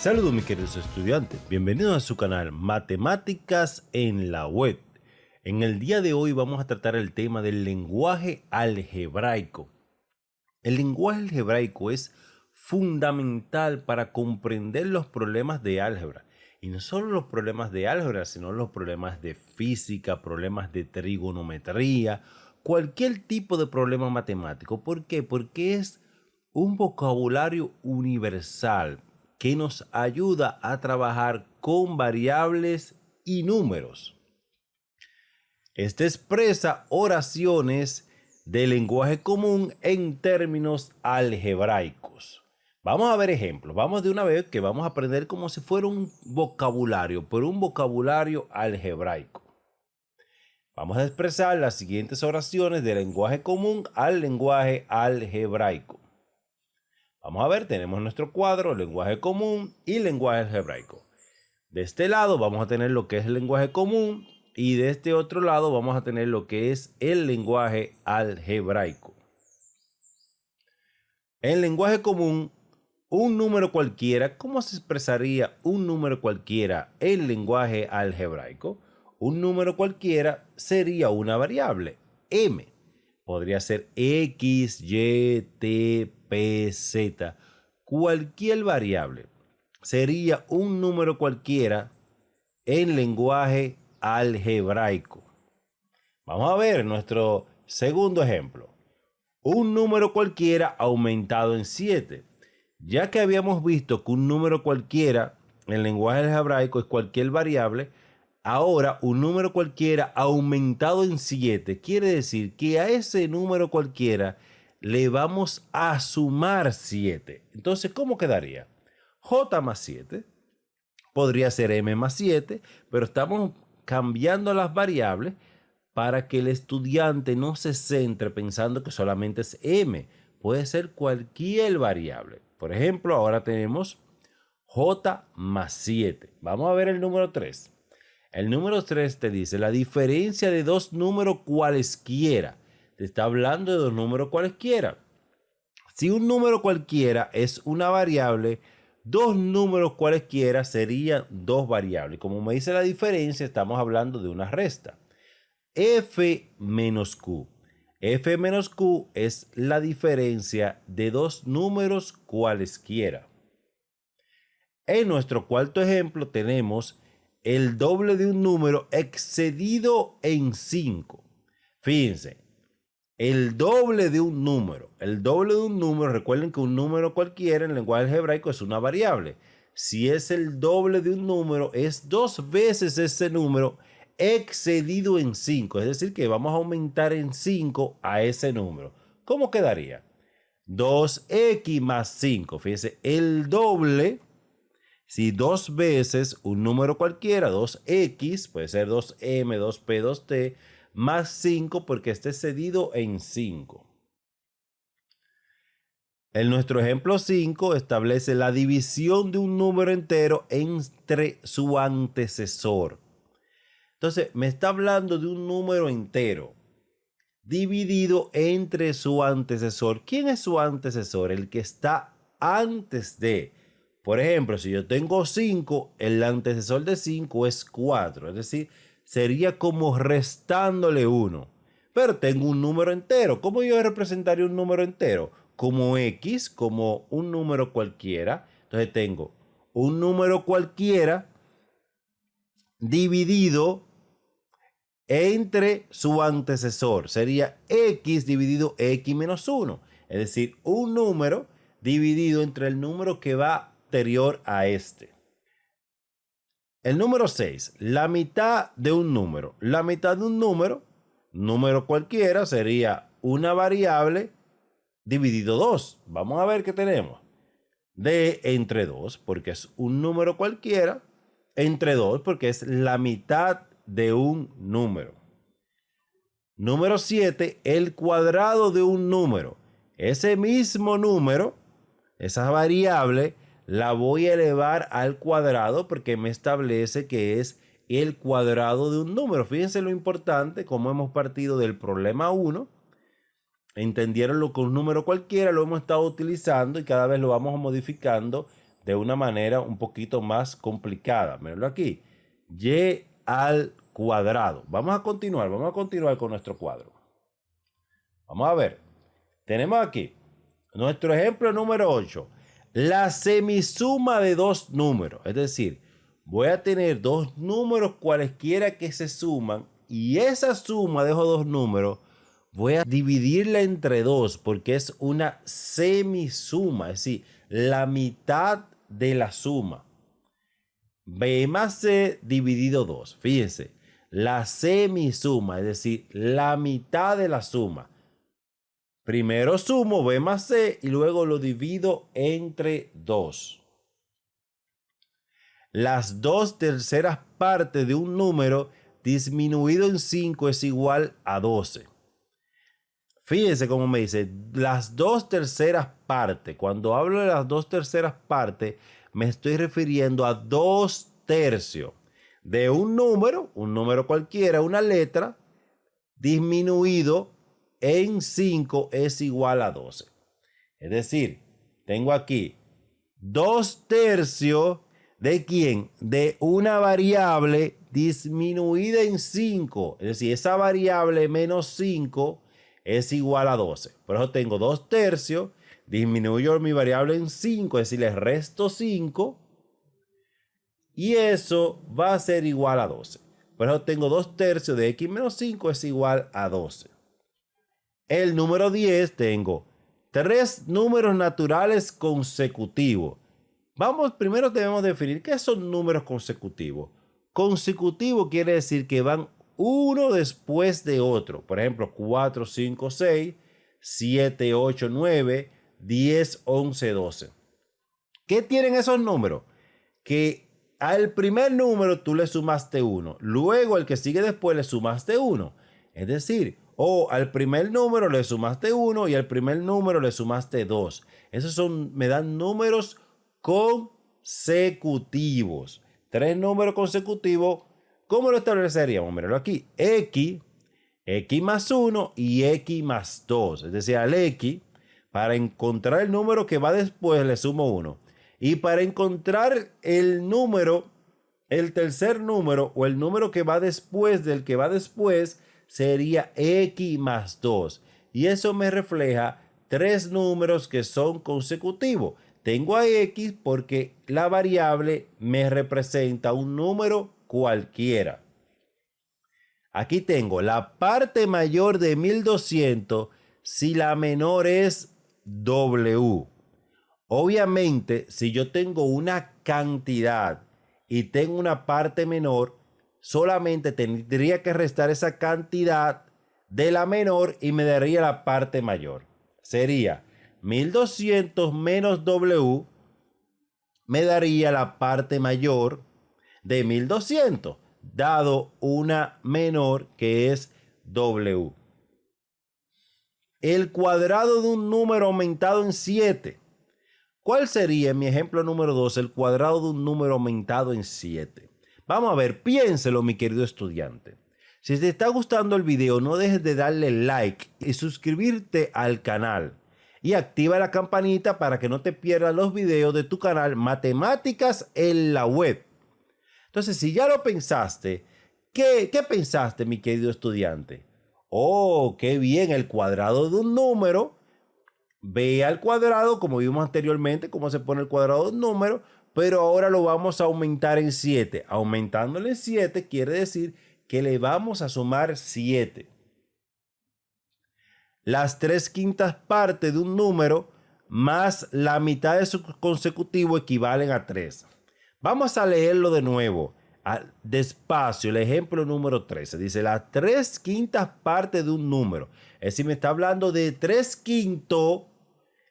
Saludos mis queridos estudiantes, bienvenidos a su canal Matemáticas en la Web. En el día de hoy vamos a tratar el tema del lenguaje algebraico. El lenguaje algebraico es fundamental para comprender los problemas de álgebra. Y no solo los problemas de álgebra, sino los problemas de física, problemas de trigonometría, cualquier tipo de problema matemático. ¿Por qué? Porque es un vocabulario universal que nos ayuda a trabajar con variables y números. Este expresa oraciones de lenguaje común en términos algebraicos. Vamos a ver ejemplos. Vamos de una vez que vamos a aprender como si fuera un vocabulario, pero un vocabulario algebraico. Vamos a expresar las siguientes oraciones de lenguaje común al lenguaje algebraico. Vamos a ver, tenemos nuestro cuadro, lenguaje común y lenguaje algebraico. De este lado vamos a tener lo que es el lenguaje común y de este otro lado vamos a tener lo que es el lenguaje algebraico. En lenguaje común, un número cualquiera, ¿cómo se expresaría un número cualquiera en lenguaje algebraico? Un número cualquiera sería una variable, m. Podría ser X, Y, T, P, Z. Cualquier variable sería un número cualquiera en lenguaje algebraico. Vamos a ver nuestro segundo ejemplo. Un número cualquiera aumentado en 7. Ya que habíamos visto que un número cualquiera en lenguaje algebraico es cualquier variable, ahora un número cualquiera aumentado en 7 quiere decir que a ese número cualquiera le vamos a sumar 7. Entonces, ¿cómo quedaría? J más 7 podría ser M más 7, pero estamos cambiando las variables para que el estudiante no se centre pensando que solamente es M. Puede ser cualquier variable. Por ejemplo, ahora tenemos J más 7. Vamos a ver el número 3. El número 3 te dice la diferencia de dos números cualesquiera. Te está hablando de dos números cualesquiera. Si un número cualquiera es una variable, dos números cualesquiera serían dos variables. Como me dice la diferencia, estamos hablando de una resta. F menos Q. F menos Q es la diferencia de dos números cualesquiera. En nuestro cuarto ejemplo tenemos el doble de un número excedido en 5. Fíjense, el doble de un número. Recuerden que un número cualquiera en el lenguaje algebraico es una variable. Si es el doble de un número, es dos veces ese número excedido en 5. Es decir, que vamos a aumentar en 5 a ese número. ¿Cómo quedaría? 2x más 5. Fíjense, el doble. Si dos veces un número cualquiera, 2x, puede ser 2m, 2p, 2t, más 5 porque esté excedido en 5. En nuestro ejemplo 5 establece la división de un número entero entre su antecesor. Entonces, me está hablando de un número entero dividido entre su antecesor. ¿Quién es su antecesor? El que está antes de. Por ejemplo, si yo tengo 5, el antecesor de 5 es 4. Es decir, sería como restándole 1. Pero tengo un número entero. ¿Cómo yo representaría un número entero? Como X, como un número cualquiera. Entonces tengo un número cualquiera dividido entre su antecesor. Sería X dividido X menos 1. Es decir, un número dividido entre el número que va anterior a este. El número 6, la mitad de un número. La mitad de un número cualquiera, sería una variable dividido 2. Vamos a ver qué tenemos. D entre 2, porque es un número cualquiera, entre 2, porque es la mitad de un número. Número 7, el cuadrado de un número. Ese mismo número, esa variable, la voy a elevar al cuadrado porque me establece que es el cuadrado de un número. Fíjense lo importante, como hemos partido del problema 1. Entendieron lo que un número cualquiera lo hemos estado utilizando y cada vez lo vamos modificando de una manera un poquito más complicada. Mírenlo aquí. Y al cuadrado. Vamos a continuar con nuestro cuadro. Vamos a ver. Tenemos aquí nuestro ejemplo número 8. La semisuma de dos números. Es decir, voy a tener dos números cualesquiera que se suman y esa suma de esos dos números voy a dividirla entre dos porque es una semisuma. Es decir, la mitad de la suma. B más C dividido 2. Fíjense, la semisuma, es decir, la mitad de la suma. Primero sumo B más C y luego lo divido entre 2. Las 2/3 partes de un número disminuido en 5 es igual a 12. Fíjense cómo me dice, las 2/3 partes. Cuando hablo de las 2/3 partes, me estoy refiriendo a 2/3 de un número cualquiera, una letra, disminuido en 5 es igual a 12. Es decir, tengo aquí 2/3 de ¿quién? De una variable disminuida en 5. Es decir, esa variable menos 5 es igual a 12. Por eso tengo 2/3, disminuyo mi variable en 5, es decir, le resto 5. Y eso va a ser igual a 12. Por eso tengo 2/3 de x menos 5 es igual a 12. El número 10 tengo 3 números naturales consecutivos. Primero debemos definir qué son números consecutivos. Consecutivo quiere decir que van uno después de otro. Por ejemplo, 4, 5, 6, 7, 8, 9, 10, 11, 12. ¿Qué tienen esos números? Que al primer número tú le sumaste 1. Luego el que sigue después le sumaste 1. Es decir, al primer número le sumaste 1 y al primer número le sumaste 2. Esos me dan números consecutivos. 3 números consecutivos. ¿Cómo lo estableceríamos? Míralo aquí. X más 1 y X más 2. Es decir, al X, para encontrar el número que va después, le sumo 1. Y para encontrar el tercer número o el número que va después del que va después, sería X más 2. Y eso me refleja 3 números que son consecutivos. Tengo a X porque la variable me representa un número cualquiera. Aquí tengo la parte mayor de 1200 si la menor es W. Obviamente, si yo tengo una cantidad y tengo una parte menor, solamente tendría que restar esa cantidad de la menor y me daría la parte mayor. Sería 1200 menos W, me daría la parte mayor de 1200, dado una menor que es W. El cuadrado de un número aumentado en 7. ¿Cuál sería, en mi ejemplo número 2, el cuadrado de un número aumentado en 7? Vamos a ver, piénselo, mi querido estudiante. Si te está gustando el video, no dejes de darle like y suscribirte al canal. Y activa la campanita para que no te pierdas los videos de tu canal Matemáticas en la Web. Entonces, si ya lo pensaste, ¿qué pensaste, mi querido estudiante? Oh, qué bien, el cuadrado de un número. Ve al cuadrado, como vimos anteriormente, cómo se pone el cuadrado de un número, pero ahora lo vamos a aumentar en 7. Aumentándole en 7 quiere decir que le vamos a sumar 7. Las 3/5 partes de un número más la mitad de su consecutivo equivalen a 3. Vamos a leerlo de nuevo, despacio. El ejemplo número 13 dice las 3/5 partes de un número. Es decir, me está hablando de 3/5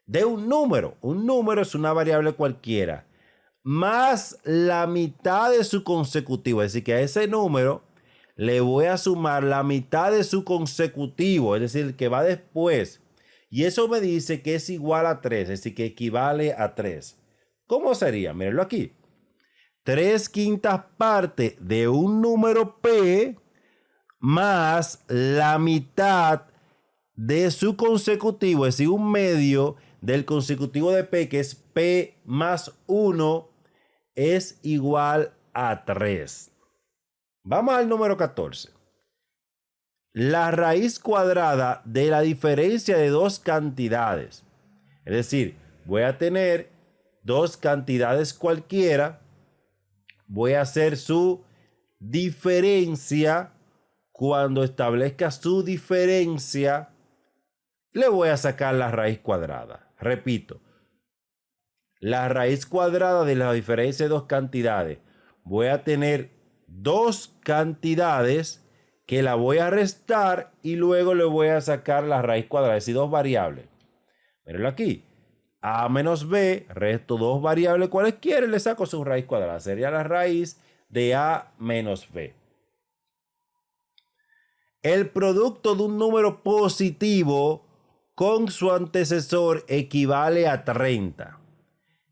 de un número. Un número es una variable cualquiera, más la mitad de su consecutivo. Es decir, que a ese número le voy a sumar la mitad de su consecutivo, es decir, el que va después. Y eso me dice que es igual a 3, es decir, que equivale a 3. ¿Cómo sería? Mírenlo aquí. 3/5 partes de un número P más la mitad de su consecutivo, es decir, un medio del consecutivo de P, que es P más 1, es igual a 3. Vamos al número 14. La raíz cuadrada de la diferencia de dos cantidades. Es decir, voy a tener dos cantidades cualquiera. Voy a hacer su diferencia. Cuando establezca su diferencia, le voy a sacar la raíz cuadrada. Repito, la raíz cuadrada de la diferencia de dos cantidades. Voy a tener dos cantidades que la voy a restar y luego le voy a sacar la raíz cuadrada, es decir, dos variables. Mírenlo aquí. A menos B, resto dos variables cualesquiera y le saco su raíz cuadrada. Sería la raíz de A menos B. El producto de un número positivo con su antecesor equivale a 30.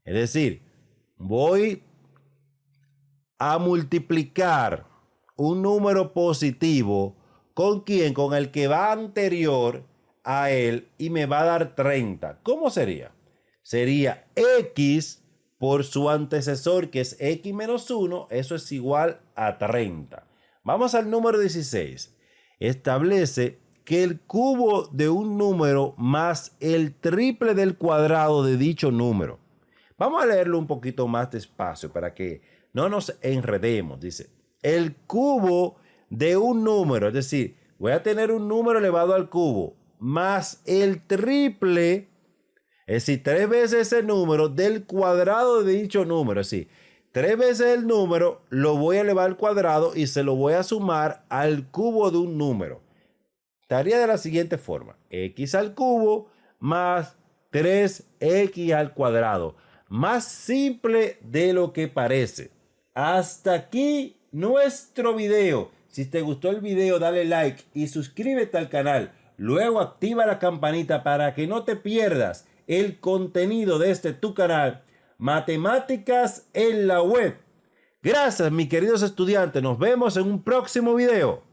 Es decir, voy a multiplicar un número positivo ¿con quién? Con el que va anterior a él y me va a dar 30. ¿Cómo sería? Sería X por su antecesor, que es X menos 1. Eso es igual a 30. Vamos al número 16. Establece que el cubo de un número más el triple del cuadrado de dicho número. Vamos a leerlo un poquito más despacio para que no nos enredemos. Dice, el cubo de un número, es decir, voy a tener un número elevado al cubo más el triple, es decir, 3 veces ese número del cuadrado de dicho número. Es decir, 3 veces el número lo voy a elevar al cuadrado y se lo voy a sumar al cubo de un número. Estaría de la siguiente forma. X al cubo más 3x al cuadrado. Más simple de lo que parece. Hasta aquí nuestro video. Si te gustó el video, dale like y suscríbete al canal. Luego activa la campanita para que no te pierdas el contenido de este tu canal, Matemáticas en la Web. Gracias, mis queridos estudiantes. Nos vemos en un próximo video.